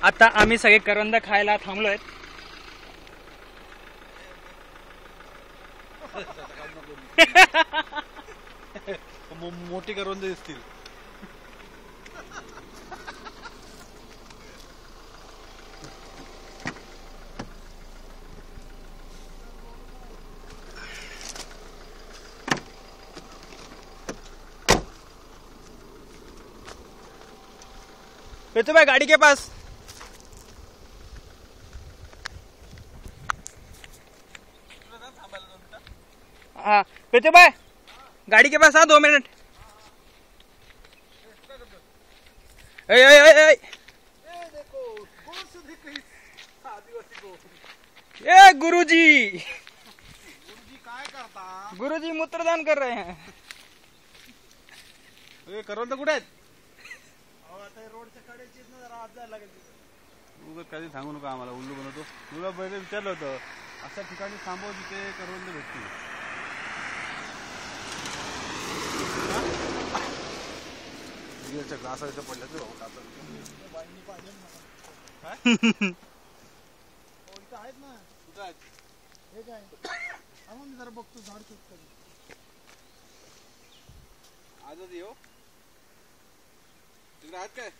आता आम्ही सगळे करवंद खायला थांबलोय. मोठी करवंद दिसतील. पेतू भाई गाड़ी के पास. हाँ पेतू भाई गाड़ी के पास आ 2 मिनट. ए गुरुजी काय करता? गुरुजी मूत्रदान कर रहे हैं. करवंद कुठे आहेत? रोडच्या कडेचीच ना जरा आज जायला लागेल. तू कधी सांगू नका आम्हाला. उल्लू बनवतो. तुला पहिले विचारलं होतं अशा ठिकाणी थांबव जिथे करवंद भेटतील. ग्लासाचं पडलं तर आहेत ना. कुठं आहेत? हे काय मी जरा बघतो झाड शोधतो. आजच येऊ तिकडे आहेत काय?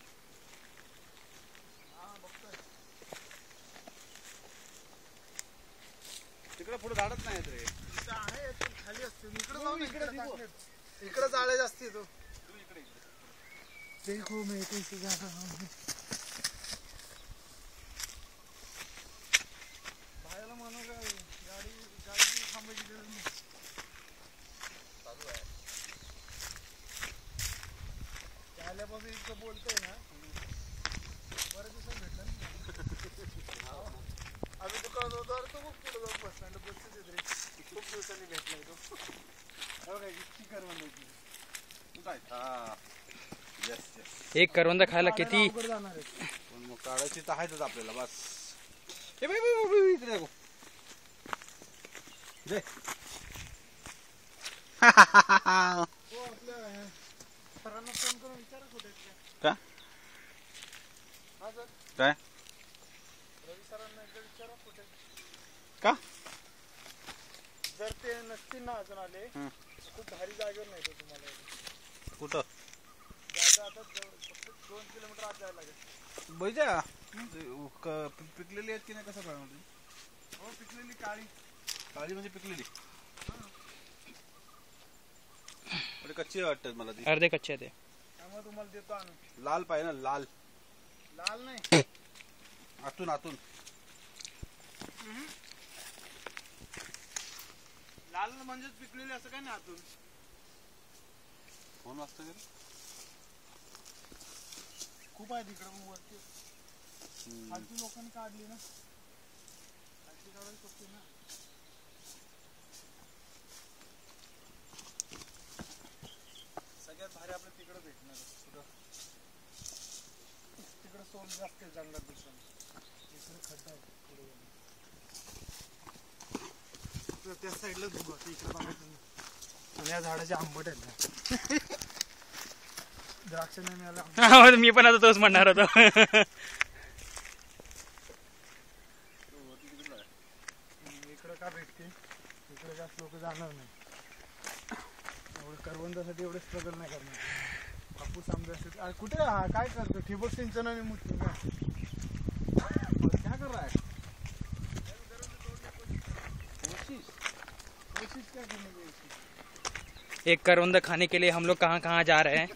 तिकडे पुढे झाडच नाही रे. आहे खाली असते. इकडे जाऊन इकडे जाळ्या असते. तो देखो मैं कैसे जा रहा हूँ. बाहेरला म्हणू काय गाडी थांबायची गरज नाही. चालू आहे आल्यापासून इतकं बोलतोय ना. बऱ्याच दिवसात भेटलं आम्ही दुकानात होतो. अरे तो खूप पुढे जाऊन बस स्टँड बसतेच रे. खूप दिवसांनी भेटलाय तो. काय इतकी करवंद होती. कुठं आहेत? हा एक करवंद खायला किती पण मग काढायची तर आहेतच आपल्याला. बस इकडे सरांना फोन करून विचारा कुठे का काय रवी सरांना एकदा विचारा कुठे. का जर ते नसतील ना अजून आले खूप भारी जागेवर नाही तो तुम्हाला. कुठं जागा आता फक्त 2 किलोमीटर आत जायला लागेल. बैजा पिकलेली आहेत की नाही कसं कळणार? हो पिकलेली काळी. काळी म्हणजे पिकलेली. कच्ची वाटतात मला ती. अर्धे कच्चे ते. त्यामुळे तुम्हाला देतो आणून. लाल पाहिजे ना. लाल लाल नाही आतून आतून लाल म्हणजेच पिकलेली असं काय नाही आतून. कोण वाजता गेलं? खूप आहे तिकडे. मग वरती खालची लोकांनी काढली ना. खालची काढायला शकते ना. सगळ्यात भारी आपलं तिकडं भेटणार. कुठं तिकडं सोल जास्त आहे जंगलात दिसून. इकडे खड्डा आहे पुढे. त्या साईडला धुवा इकडे बघायचं. आणि या झाडाचे आंबट आहेत ना. द्राक्ष नाही मिळाला. मी पण आता तोच म्हणणार होतो. इकडं का भेटते. इकडे जास्त लोक जाणार नाही. एवढं करवंदासाठी एवढं स्ट्रगल नाही करणार. कापूस आंब्यासाठी कुठे काय करतो. ठिबक सिंचन आणि मुठी काय कर रहा है. कोशिश क्या करने की. एक करवंद खाने के लिए हम लोग कहाँ कहाँ जा रहे हैं.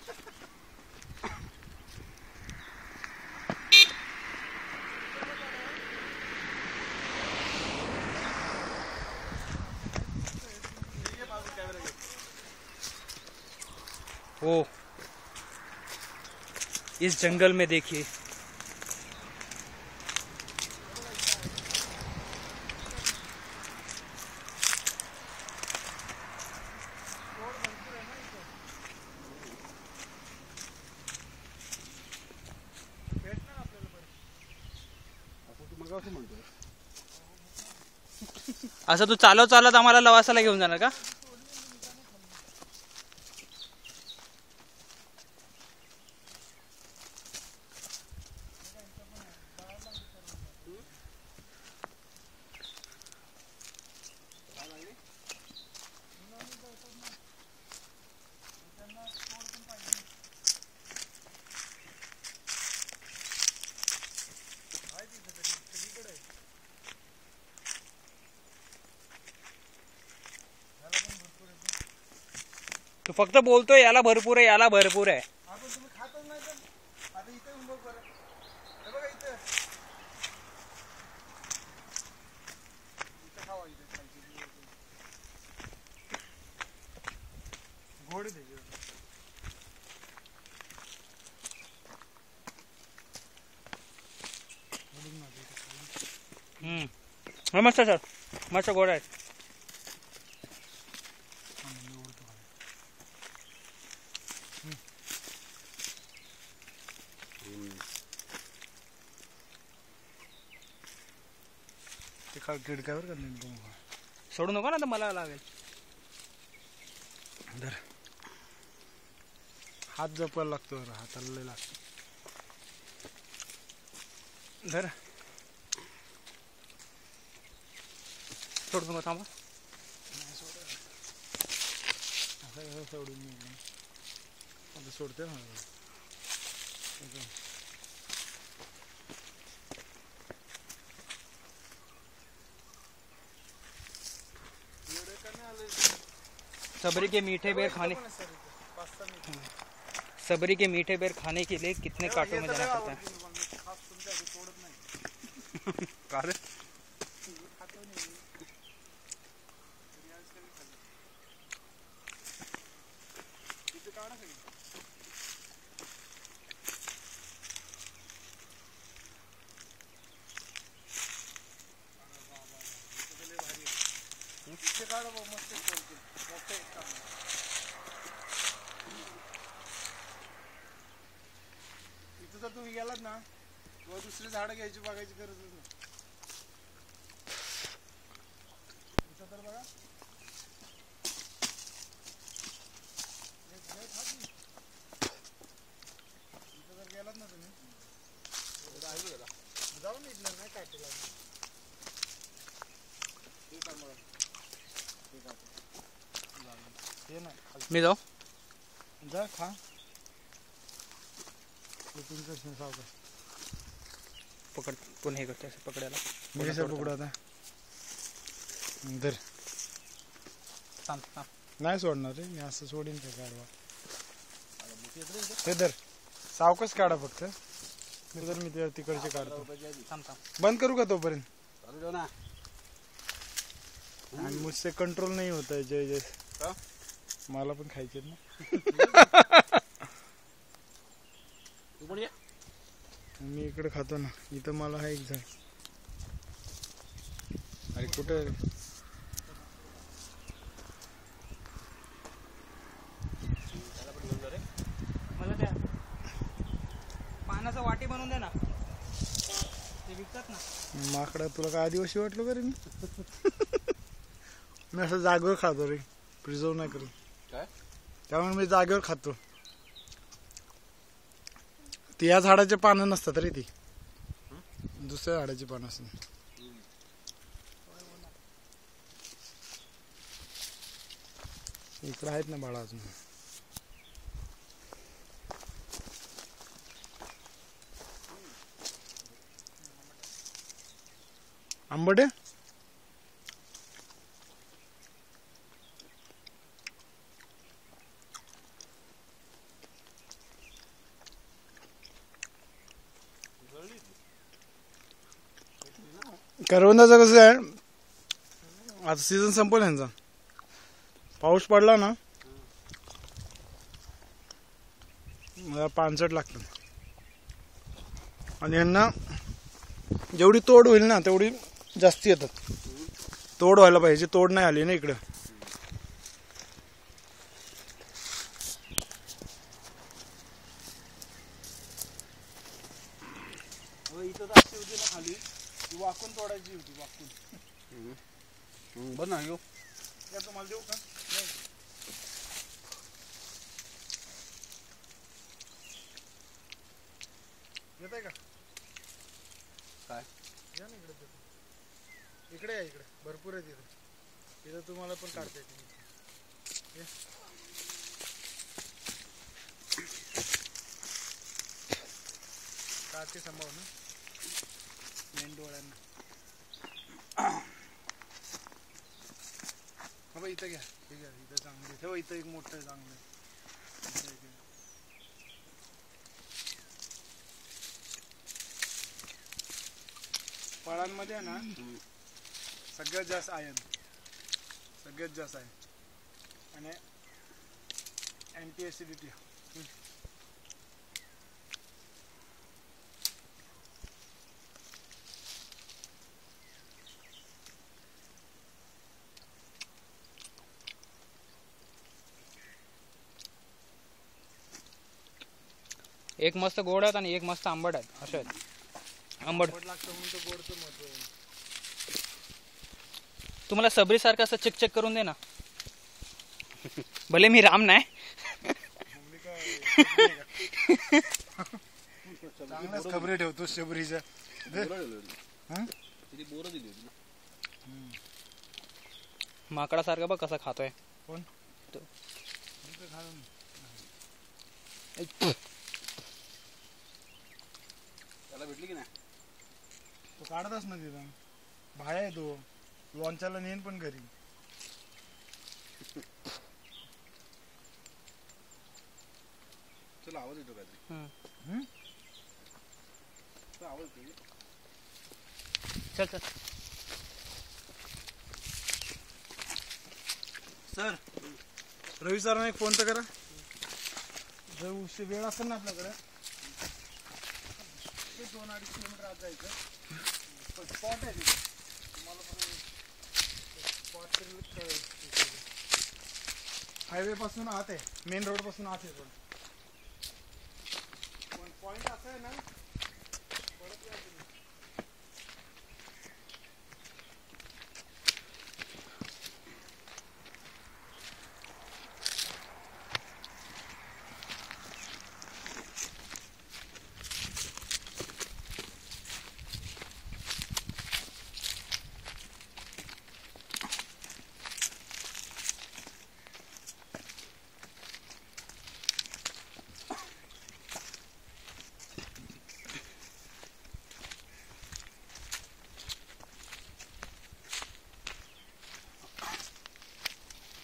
ओ इस जंगल में देखिए असं तू चालत चालत आम्हाला लवासाला घेऊन जाणार का. फक्त बोलतोय याला भरपूर आहे, याला भरपूर आहे. आपण तुम्ही खातच नाही तर आता इथे येऊन बघ बरं. हे बघा इथे खावा, इथे खायची गोड द्यायची. मस्त सर, मस्त गोड आहेत. ते खिडक्यावर का नाही सोडू नको ना, तर मला लागेल. धर, हात जपायला लागतो, हाताला लय लागतो. धर, सोडू नको, थांबा. असं सोडून मी आता सोडते ना. सबरी के मीठे बेर खाने, सबरी के मीठे बेर खाने के लिए कितने कांटों में जाना पड़ता है? का रे? इथं जर तुम्ही गेलात ना, किंवा दुसरी झाडं घ्यायची बघायची गरजच नाही. इथं तर बघा, इथं जर गेलात ना तुम्ही, जाऊन इथलं नाही काटेला. हे नाही मी जाऊ. जा खा. सावकाश पकड, कोण हे करते पकडायला. मी कसं पकडू आता? धर. थांब थांब. नाही सोडणार रे मी, असं सोडीन ते काढवा. हे धर, सावकाश काढा फक्त. मी ते तिकडचे काढतो. थांब थांब. बंद करू का तोपर्यंत? चालू ठेव ना. आणि मुझसे कंट्रोल नाही होत आहे. जय जय, मला पण खायचे ना. तू पण ये. मी इकडे खातो ना. इथं मला हा एक झाड. अरे कुठे मला त्या पानाचं वाटी बनवून दे ना, ते विकतात ना. माकडा, तुला काय आदिवासी वाटलो का रे? मी असं जागेवर खातो रे, प्रिझर्व नाही करू. काय? त्यामुळे मी जागेवर खातो. ती या झाडाचे पानं नसतात रे, ती दुसऱ्या झाडाची पानं असतात. इकडे आहेत ना बाळा अजून. आंबटे करवंदाचं कसं आहे, आता सीझन संपल यांचा. पाऊस पडला ना मला पानसट लागतं. आणि यांना जेवढी तोड होईल ना तेवढी जास्ती येतात. तोड व्हायला पाहिजे, तोड नाही आली ना इकडं. इथं तर अशी होती ना खाली, ती वाकून तोडायची होती, वाकून. बरं ना घेऊ. तुम्हाला देऊ का? येत आहे का? काय? या ना इकडे. इकडे या, इकडे भरपूर आहे तिथे. तिथं तुम्हाला पण काढता येते. काढते सांभाळ ना मेन डोळ्यांना. बाबा इथं घ्या. ठीक आहे इथं चांगलं ठेव इथं एक मोठं आहे चांगलं इथं एक आहे. फळांमध्ये आहे ना सगळ्यात जास्त आयर्न सगळ्यात जास्त आहे आणि अँटी ॲसिडिटी एक मस्त गोड आहेत आणि एक मस्त आंबट आहेत असे आहेत आंबट गोड लागतं म्हणून तो गोडचं महत्व आहे. तुम्हाला सबरी सारखं असं चेक चेक करून दे ना भले मी राम नाही मम्मी काय चांगल्याच खबरी ठेवतो शबरीच्या हा? बोरं दिली होती ना. माकडासारखं बघ कसा खातोय कोण तो. इथं घालून त्याला भेटली की नाही तो काढतच ना तिथं भाया आहे तो लॉन्चाला नेन पण घरी चला आवाज येतो काहीतरी हम्म. चला, आवाज येतो चल चल सर रवी सरांना एक फोन तर करा जर उशीर वेळ असेल ना आपल्याकडे 2-2.5 किलोमीटर आत जायचं पण स्पॉट आहे तिथे तुम्हाला पण स्पॉट हायवे पासून आत आहे मेन रोड पासून आत आहे पण पॉइंट असं आहे ना परत या तुम्ही.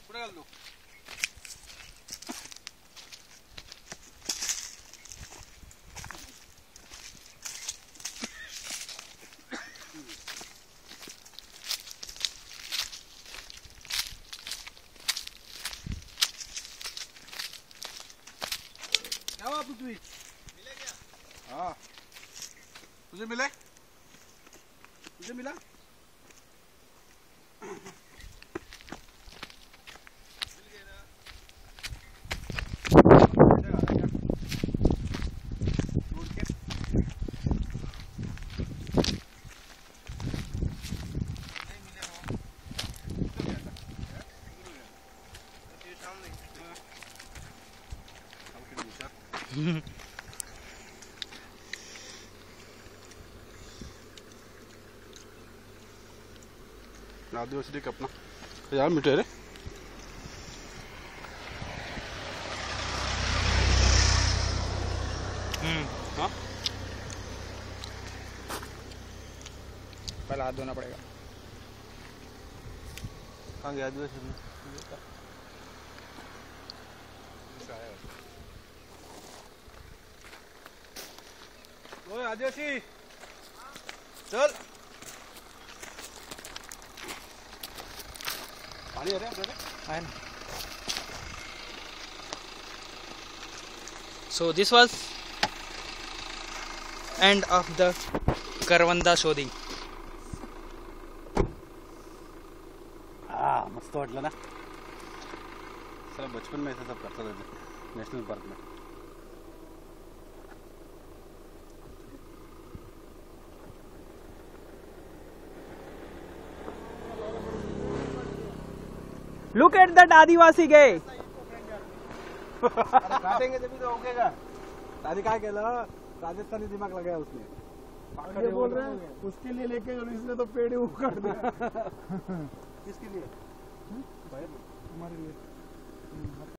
कुठे घालतो क्या हुआ पृथ्वी मिले क्या हाँ तुझे मिले तुझे मिला आदिवासी अपना यार मिटे रे हाँ पहले हाथ धोना पड़ेगा कहाँ गया आदिवासी ओए आदिवासी चल पानी आ रहा है है ना so this was end of the करवंदा शोधिंग हाँ मस्त वाटलं ना सर बचपन में ऐसा सब करता था नेशनल पार्क में look at that आदिवासी gay काटेंगे तभी तो उगेगा दादी क्या केलं राजस्थानी दिमाग लगाया उसने ये बोल रहे हैं उसके लिए लेके और इसने तो पेड़ ही उखाड़ दिया किसके लिए हमारे लिए